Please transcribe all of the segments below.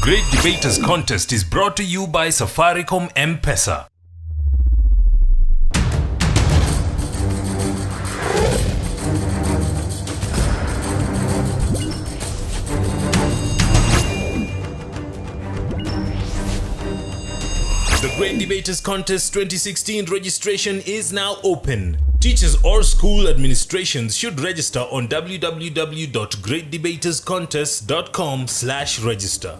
Great Debaters Contest is brought to you by Safaricom M-Pesa. The Great Debaters Contest 2016 registration is now open. Teachers or school administrations should register on www.greatdebaterscontest.com/register.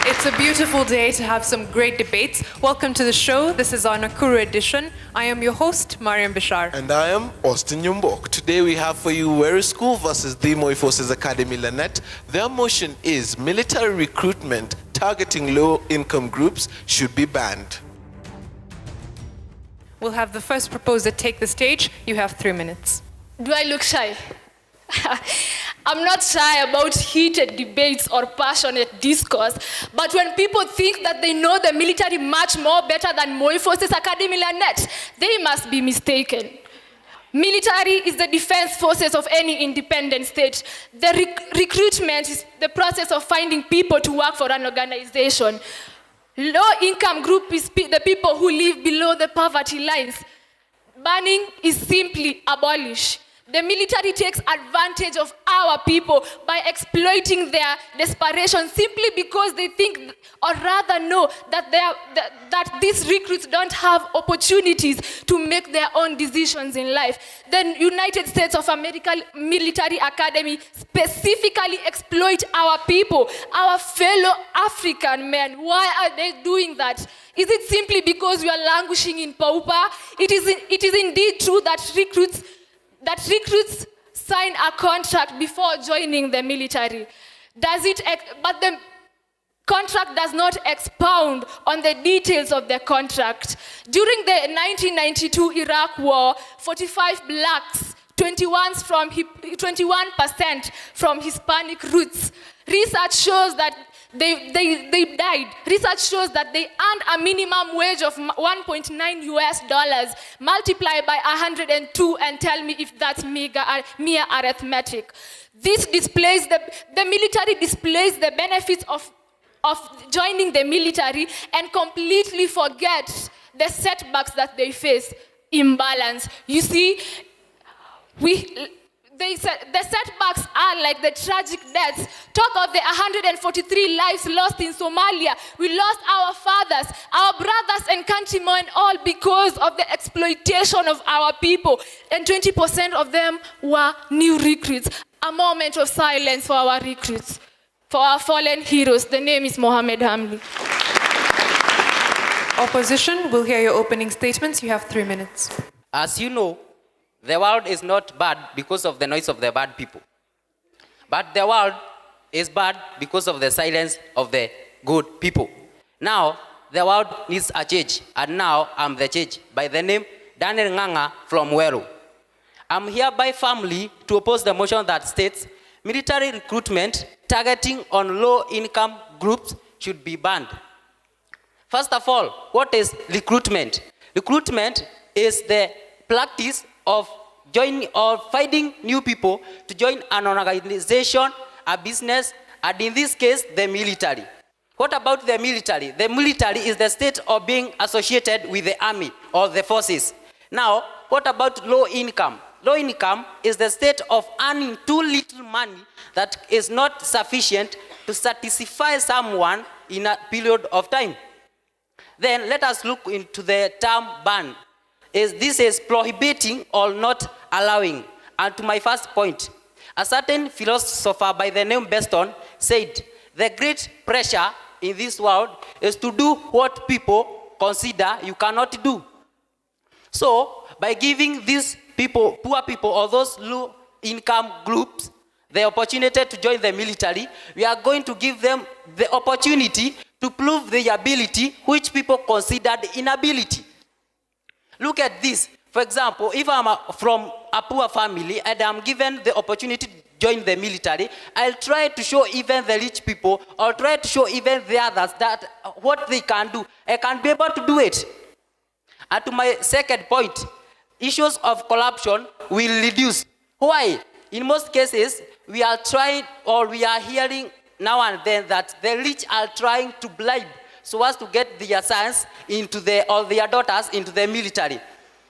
It's a beautiful day to have some great debates. Welcome to the show. This is our Nakuru edition. I am your host, Mariam Bashar. And I am Austin Yumbok. Today we have for you Weru School versus the Moi Forces Academy Lanet. Their motion is military recruitment targeting low-income groups should be banned. We'll have the first proposer take the stage. You have 3 minutes. Do I look shy? I'm not shy about heated debates or passionate discourse, but when people think that they know the military much more better than Moi Forces Academy Lanet, they must be mistaken. Military is the defense forces of any independent state. The recruitment is the process of finding people to work for an organization. Low-income group is the people who live below the poverty lines. Banning is simply abolish. The military takes advantage of our people by exploiting their desperation simply because they think, or rather know, that that these recruits don't have opportunities to make their own decisions in life. The United States of America Military Academy specifically exploit our people, our fellow African men. Why are they doing that? Is it simply because we are languishing in pauper? It is indeed true that recruits sign a contract before joining the military. But the contract does not expound on the details of the contract. During the 1992 Iraq War, 45 blacks, 21% from Hispanic roots. Research shows that they died. Research shows that they earned a minimum wage of $1.9 multiplied by 102 and tell me if that's mere arithmetic. This displays the military displays the benefits of joining the military and completely forget the setbacks that they face. Imbalance. You see, the setbacks are like the tragic deaths. Talk of the 143 lives lost in Somalia. We lost our fathers, our brothers and countrymen, all because of the exploitation of our people. And 20% of them were new recruits. A moment of silence for our recruits, for our fallen heroes. The name is Mohammed Hamli. Opposition, we'll hear your opening statements. You have 3 minutes. As you know, the world is not bad because of the noise of the bad people. But the world is bad because of the silence of the good people. Now, the world needs a change, and now I'm the change by the name Daniel Nganga from Weru. I'm hereby firmly to oppose the motion that states military recruitment targeting on low-income groups should be banned. First of all, what is recruitment? Recruitment is the practice of joining or finding new people to join an organization, a business, and in this case, the military. What about the military? The military is the state of being associated with the army or the forces. Now, what about low income? Low income is the state of earning too little money that is not sufficient to satisfy someone in a period of time. Then let us look into the term ban. This is prohibiting or not allowing. And to my first point, a certain philosopher by the name Beston said, the great pressure in this world is to do what people consider you cannot do. So, by giving these people, poor people or those low-income groups, the opportunity to join the military, we are going to give them the opportunity to prove their ability, which people considered inability. Look at this. For example, if I'm from a poor family and I'm given the opportunity to join the military, I'll try to show even the rich people or try to show even the others that what they can do. I can be able to do it. And to my second point, issues of corruption will reduce. Why? In most cases, we are trying or we are hearing now and then that the rich are trying to bribe so as to get their sons or their daughters into the military.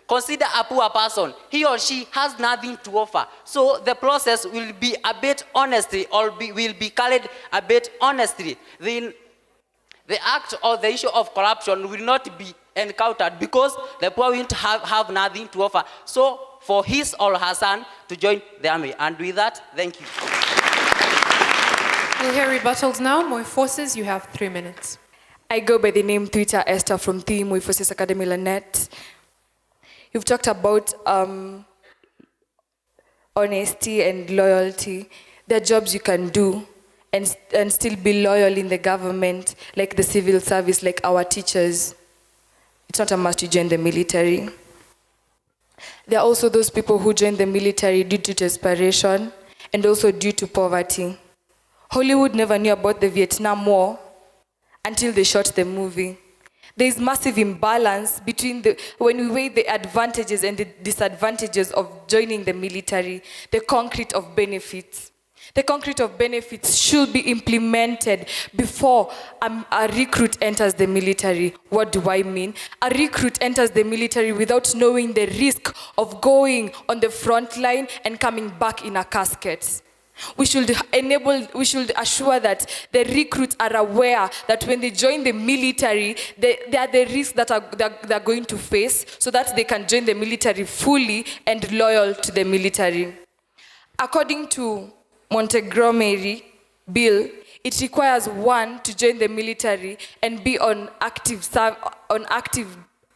Consider a poor person. He or she has nothing to offer. So the process will be a bit honestly or will be carried a bit honestly. The act or the issue of corruption will not be encountered because the poor will have nothing to offer. So for his or her son to join the army. And with that, thank you. We'll hear rebuttals now. Moi Forces, you have 3 minutes. I go by the name Twitter Esther from the Moi Forces Academy Lanet. You've talked about honesty and loyalty. There are jobs you can do and still be loyal in the government, like the civil service, like our teachers. It's not a must to join the military. There are also those people who join the military due to desperation and also due to poverty. Hollywood never knew about the Vietnam War until they shot the movie. There is massive imbalance between when we weigh the advantages and the disadvantages of joining the military, the concrete of benefits. The concrete of benefits should be implemented before a recruit enters the military. What do I mean? A recruit enters the military without knowing the risk of going on the front line and coming back in a casket. We should assure that the recruits are aware that when they join the military, there are the risks that they're going to face so that they can join the military fully and loyal to the military. According to Montgomery Bill, it requires one to join the military and be on active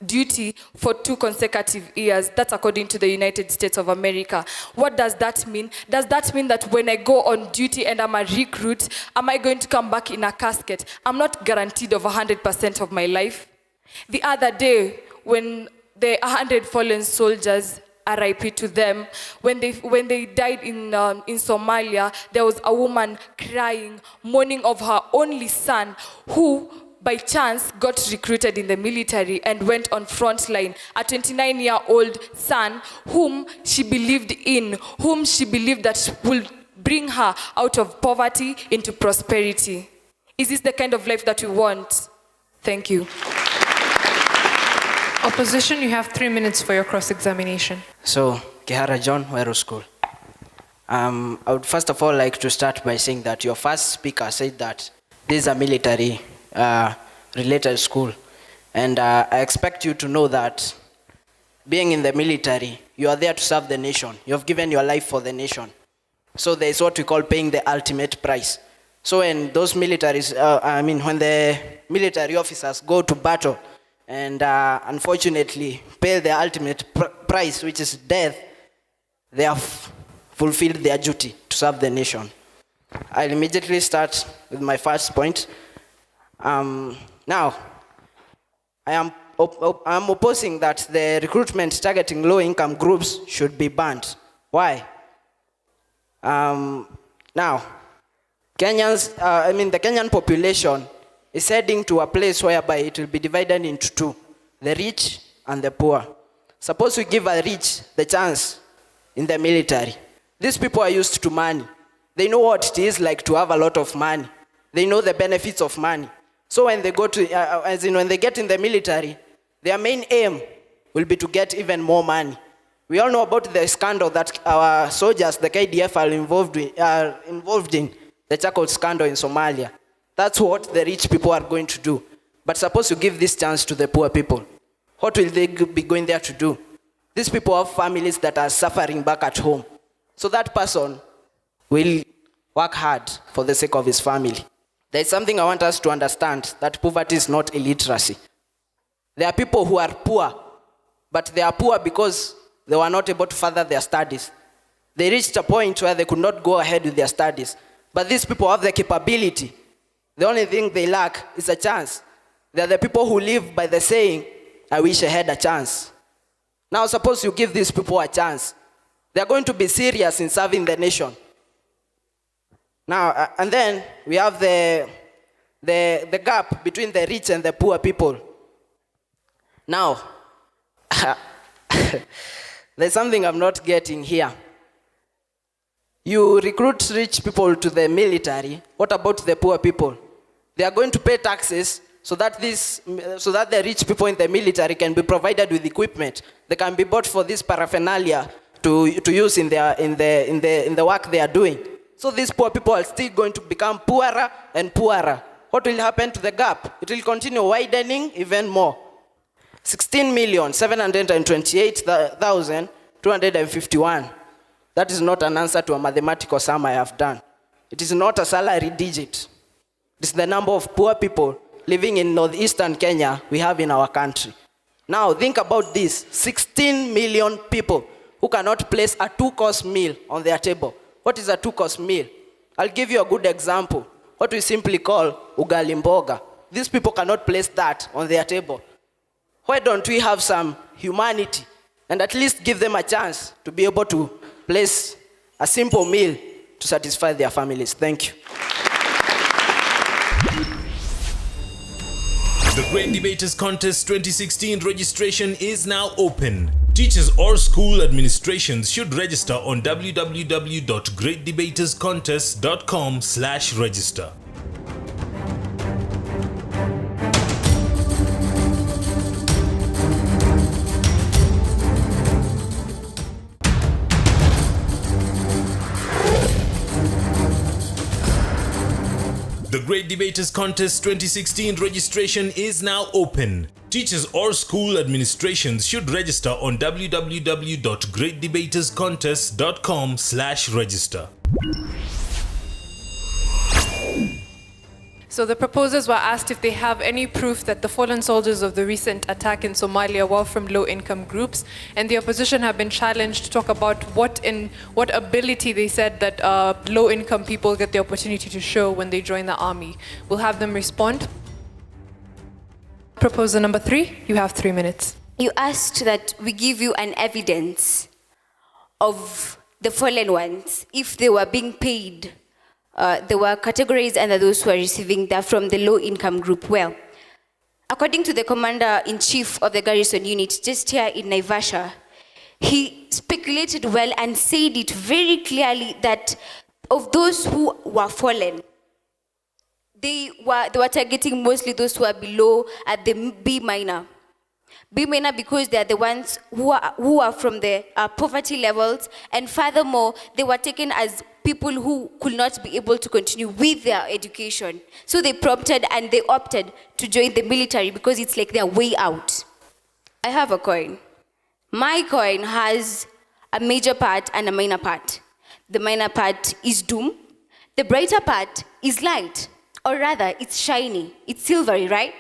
duty for 2 consecutive years. That's according to the United States of America. What does that mean? Does that mean that when I go on duty and I'm a recruit, am I going to come back in a casket? I'm not guaranteed of 100% of my life. The other day, when the 100 fallen soldiers, RIP to them, when they died in Somalia, there was a woman crying, mourning of her only son who by chance got recruited in the military and went on front line. A 29-year-old son whom she believed in, whom she believed that will bring her out of poverty into prosperity. Is this the kind of life that we want? Thank you. Opposition, you have 3 minutes for your cross-examination. So, Kihara John, Weru School. I would first of all like to start by saying that your first speaker said that this is a military related school. And I expect you to know that being in the military, you are there to serve the nation. You have given your life for the nation. So there is what we call paying the ultimate price. So when those militaries, when the military officers go to battle and unfortunately pay the ultimate price, which is death, they have fulfilled their duty to serve the nation. I'll immediately start with my first point. Now, I'm opposing that the recruitment targeting low-income groups should be banned. Why? Now, the Kenyan population is heading to a place whereby it will be divided into 2, the rich and the poor. Suppose we give a rich the chance in the military. These people are used to money. They know what it is like to have a lot of money. They know the benefits of money. So when they when they get in the military, their main aim will be to get even more money. We all know about the scandal that our soldiers, the KDF, are involved in, the charcoal scandal in Somalia. That's what the rich people are going to do. But suppose you give this chance to the poor people, what will they be going there to do? These people have families that are suffering back at home. So that person will work hard for the sake of his family. There is something I want us to understand, that poverty is not illiteracy. There are people who are poor, but they are poor because they were not able to further their studies. They reached a point where they could not go ahead with their studies. But these people have the capability. The only thing they lack is a chance. They are the people who live by the saying, I wish I had a chance. Now suppose you give these people a chance. They are going to be serious in serving the nation. Now, and then we have the gap between the rich and the poor people. Now, there's something I'm not getting here. You recruit rich people to the military. What about the poor people? They are going to pay taxes so that the rich people in the military can be provided with equipment. They can be bought for this paraphernalia to use in the work they are doing. So these poor people are still going to become poorer and poorer. What will happen to the gap? It will continue widening even more. 16,728,251. That is not an answer to a mathematical sum I have done. It is not a salary digit. It is the number of poor people living in northeastern Kenya we have in our country. Now think about this, 16 million people who cannot place a 2-course meal on their table. What is a 2-course meal? I'll give you a good example. What we simply call ugali mboga. These people cannot place that on their table. Why don't we have some humanity and at least give them a chance to be able to place a simple meal to satisfy their families? Thank you. The Great Debaters Contest 2016 registration is now open. Teachers or school administrations should register on www.greatdebaterscontest.com/register. The Great Debaters Contest 2016 registration is now open. Teachers or school administrations should register on www.greatdebaterscontest.com/register. So the proposers were asked if they have any proof that the fallen soldiers of the recent attack in Somalia were from low-income groups, and the opposition have been challenged to talk about what ability they said that low-income people get the opportunity to show when they join the army. We'll have them respond. Proposer number 3, you have 3 minutes. You asked that we give you an evidence of the fallen ones, if they were being paid. There were categories under those who are receiving that from the low-income group. Well, according to the commander-in-chief of the garrison unit just here in Naivasha, he speculated well and said it very clearly that of those who were fallen, they were targeting mostly those who are below at the B minor. B minor because they are the ones who are from the poverty levels, and furthermore, they were taken as people who could not be able to continue with their education. So they prompted and they opted to join the military because it's like their way out. I have a coin. My coin has a major part and a minor part. The minor part is doom. The brighter part is light, or rather, it's shiny. It's silvery, right?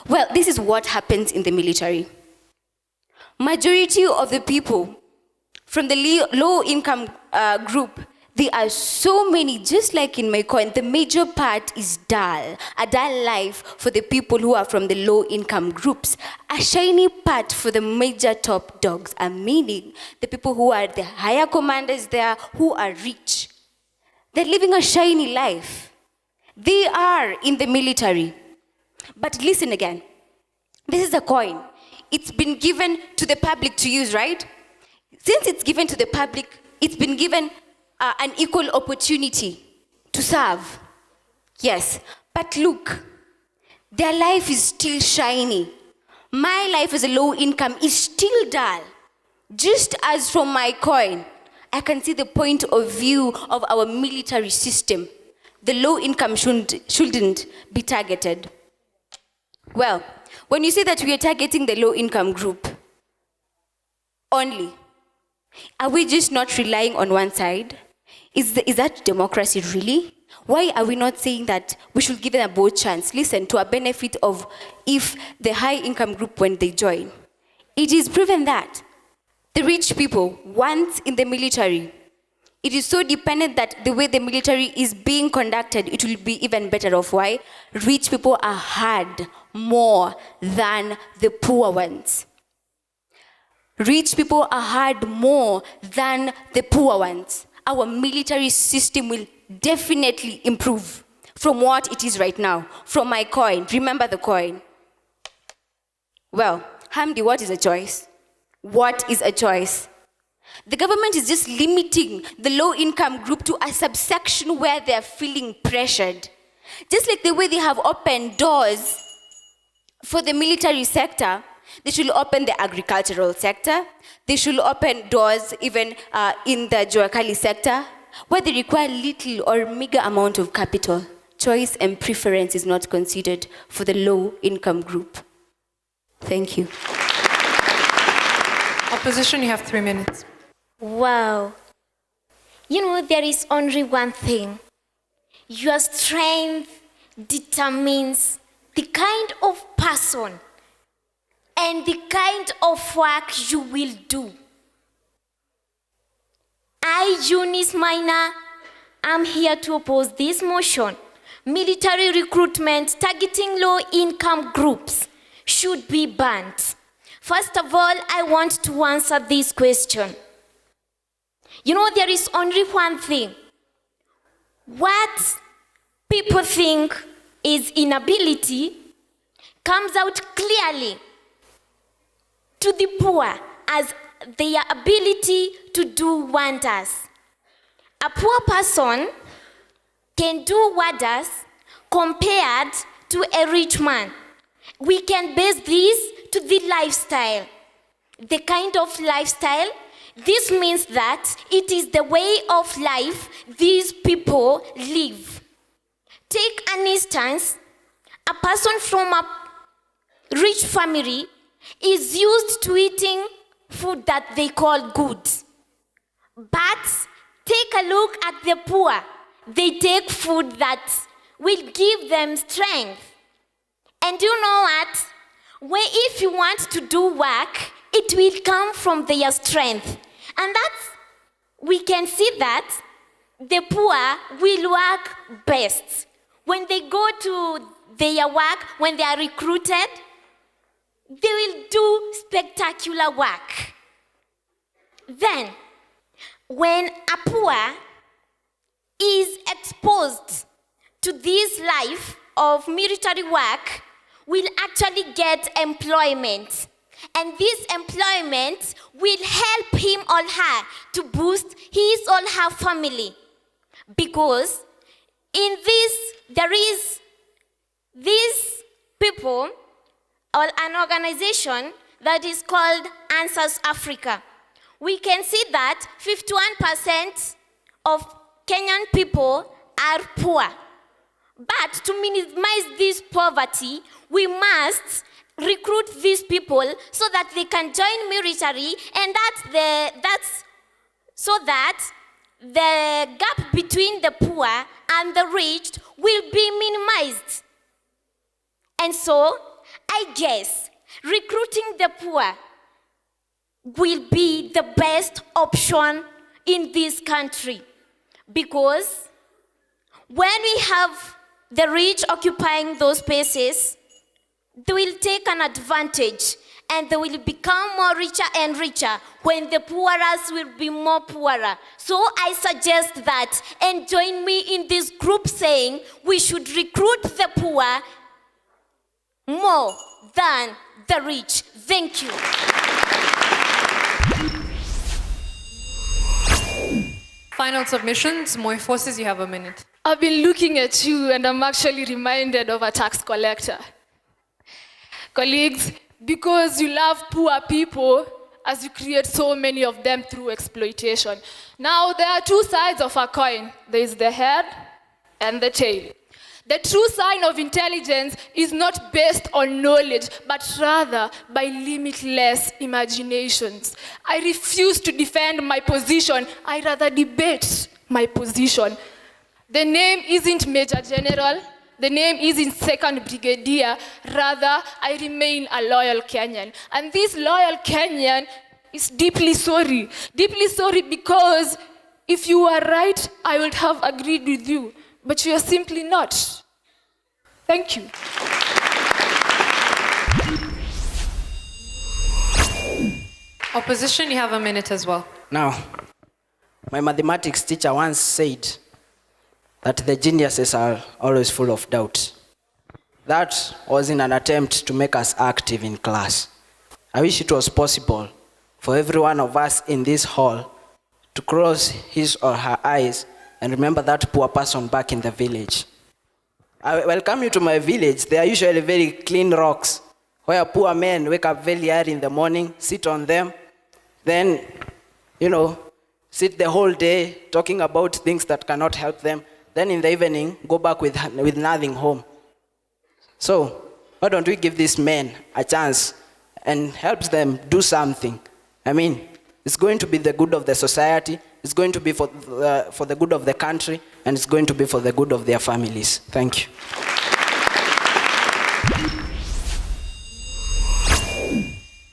Well, this is what happens in the military. Majority of the people from the low-income group, there are so many, just like in my coin, the major part is dull, a dull life for the people who are from the low-income groups. A shiny part for the major top dogs, meaning the people who are the higher commanders there, who are rich. They're living a shiny life. They are in the military. But listen again, this is a coin. It's been given to the public to use, right? Since it's given to the public, it's been given an equal opportunity to serve. Yes, but look, their life is still shiny. My life as a low income is still dull. Just as from my coin, I can see the point of view of our military system. The low income shouldn't be targeted. Well, when you say that we are targeting the low income group only, are we just not relying on one side? Is that democracy really? Why are we not saying that we should give them a both chance? Listen, to a benefit of if the high income group when they join. It is proven that the rich people, once in the military, it is so dependent that the way the military is being conducted, it will be even better off. Why? Rich people are hard more than the poor ones. Rich people are hard more than the poor ones. Our military system will definitely improve from what it is right now. From my coin, remember the coin. Well, Hamdi, what is a choice? What is a choice? The government is just limiting the low-income group to a subsection where they're feeling pressured. Just like the way they have opened doors for the military sector, they should open the agricultural sector. They should open doors even in the Joakali sector, where they require little or meager amount of capital. Choice and preference is not considered for the low-income group. Thank you. Opposition, you have 3 minutes. Wow. You know, there is only one thing. Your strength determines the kind of person and the kind of work you will do. I, Eunice Minor, am here to oppose this motion. Military recruitment targeting low-income groups should be banned. First of all, I want to answer this question. You know, there is only one thing. What people think is inability comes out clearly to the poor as their ability to do wonders. A poor person can do wonders compared to a rich man. We can base this to the lifestyle. The kind of lifestyle, this means that it is the way of life these people live. Take an instance, a person from a rich family is used to eating food that they call good. But take a look at the poor. They take food that will give them strength. And you know what? If you want to do work, it will come from their strength. And we can see that the poor will work best. When they go to their work, when they are recruited, they will do spectacular work. Then, when a poor is exposed to this life of military work, will actually get employment. And this employment will help him or her to boost his or her family. Because in this, there is these people or an organization that is called Answers Africa. We can see that 51% of Kenyan people are poor. But to minimize this poverty, we must recruit these people so that they can join military, and that's so that the gap between the poor and the rich will be minimized. And so, I guess recruiting the poor will be the best option in this country, because when we have the rich occupying those spaces, they will take an advantage and they will become more richer and richer when the poorest will be more poorer. So I suggest that, and join me in this group saying we should recruit the poor more than the rich. Thank you. Final submissions. More forces, you have a minute. I've been looking at you and I'm actually reminded of a tax collector. Colleagues, because you love poor people, as you create so many of them through exploitation. Now, there are two sides of a coin. There is the head and the tail. The true sign of intelligence is not based on knowledge, but rather by limitless imaginations. I refuse to defend my position. I rather debate my position. The name isn't Major General. The name isn't Second Brigadier. Rather, I remain a loyal Kenyan. And this loyal Kenyan is deeply sorry. Deeply sorry because if you were right, I would have agreed with you. But you are simply not. Thank you. Opposition, you have a minute as well. Now, my mathematics teacher once said that the geniuses are always full of doubt. That was in an attempt to make us active in class. I wish it was possible for every one of us in this hall to close his or her eyes and remember that poor person back in the village. I welcome you to my village. There are usually very clean rocks where poor men wake up very early in the morning, sit on them, then, sit the whole day talking about things that cannot help them. Then in the evening, go back with nothing home. So why don't we give these men a chance and help them do something? I mean, it's going to be the good of the society, it's going to be for the good of the country, and it's going to be for the good of their families. Thank you.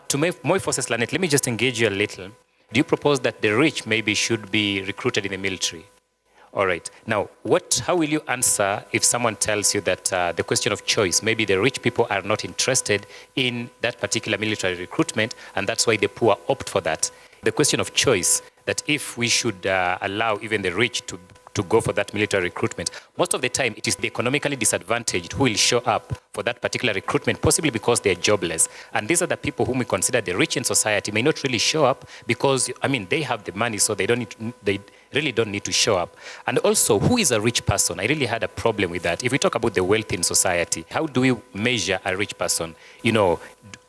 To Moi Forces Lanet, let me just engage you a little. Do you propose that the rich maybe should be recruited in the military? All right. Now, how will you answer if someone tells you that the question of choice, maybe the rich people are not interested in that particular military recruitment, and that's why the poor opt for that? The question of choice, that if we should allow even the rich to go for that military recruitment, most of the time it is the economically disadvantaged who will show up for that particular recruitment, possibly because they are jobless. And these are the people whom we consider the rich in society may not really show up because, they have the money, so they really don't need to show up. And also, who is a rich person? I really had a problem with that. If we talk about the wealth in society, how do we measure a rich person?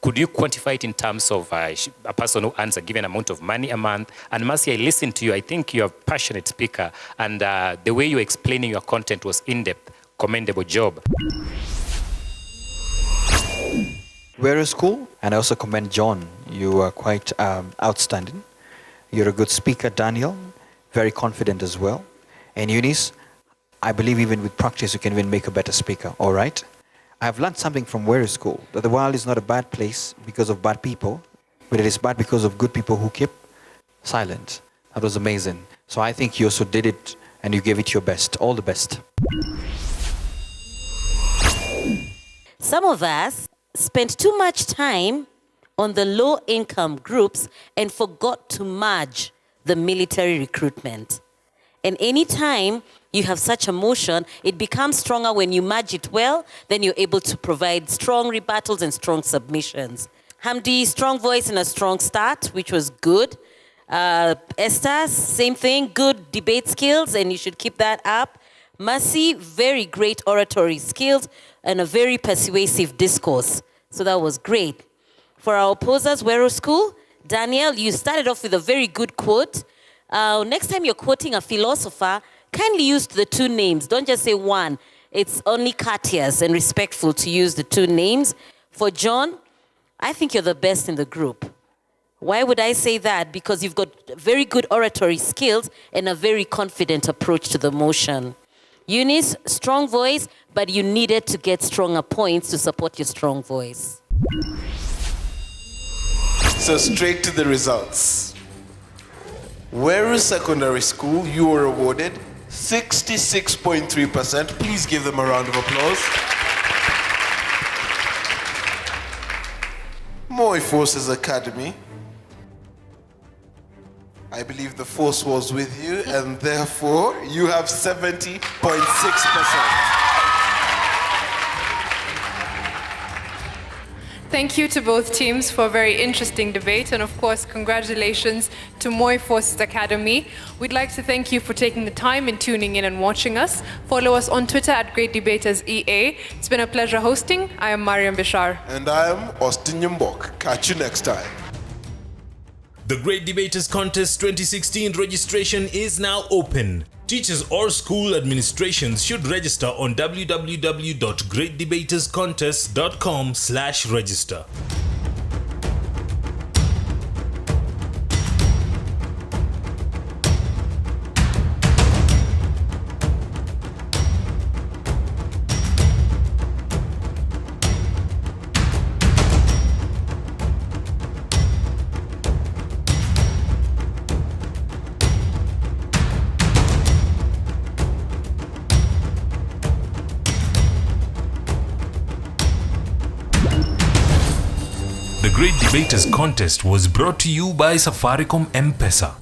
Could you quantify it in terms of a person who earns a given amount of money a month? And Mercy, I listened to you. I think you're a passionate speaker. And the way you're explaining your content was in-depth. Commendable job. Weru School, and I also commend John. You are quite outstanding. You're a good speaker, Daniel. Very confident as well. And Eunice, I believe even with practice, you can even make a better speaker. All right? I've learned something from Weru School, that the world is not a bad place because of bad people, but it is bad because of good people who keep silent. That was amazing. So I think you also did it and you gave it your best. All the best. Some of us spent too much time on the low-income groups and forgot to merge the military recruitment. And anytime you have such a motion, it becomes stronger when you merge it well, then you're able to provide strong rebuttals and strong submissions. Hamdi, strong voice and a strong start, which was good. Esther, same thing, good debate skills, and you should keep that up. Mercy, very great oratory skills and a very persuasive discourse. So that was great. For our opposers, Weru School, Daniel, you started off with a very good quote. Next time you're quoting a philosopher, kindly use the two names. Don't just say one. It's only courteous and respectful to use the two names. For John, I think you're the best in the group. Why would I say that? Because you've got very good oratory skills and a very confident approach to the motion. Eunice, strong voice, but you needed to get stronger points to support your strong voice. So straight to the results. Weru Secondary School, you were awarded 66.3%. Please give them a round of applause. Moi Forces Academy, I believe the force was with you, and therefore you have 70.6%. Thank you to both teams for a very interesting debate, and of course, congratulations to Moi Forces Academy. We'd like to thank you for taking the time and tuning in and watching us. Follow us on Twitter at Great Debaters EA. It's been a pleasure hosting. I am Mariam Bishar. And I am Austin Nyumbok. Catch you next time. The Great Debaters Contest 2016 registration is now open. Teachers or school administrations should register on www.greatdebaterscontest.com/register. The Great Debaters Contest was brought to you by Safaricom M-Pesa.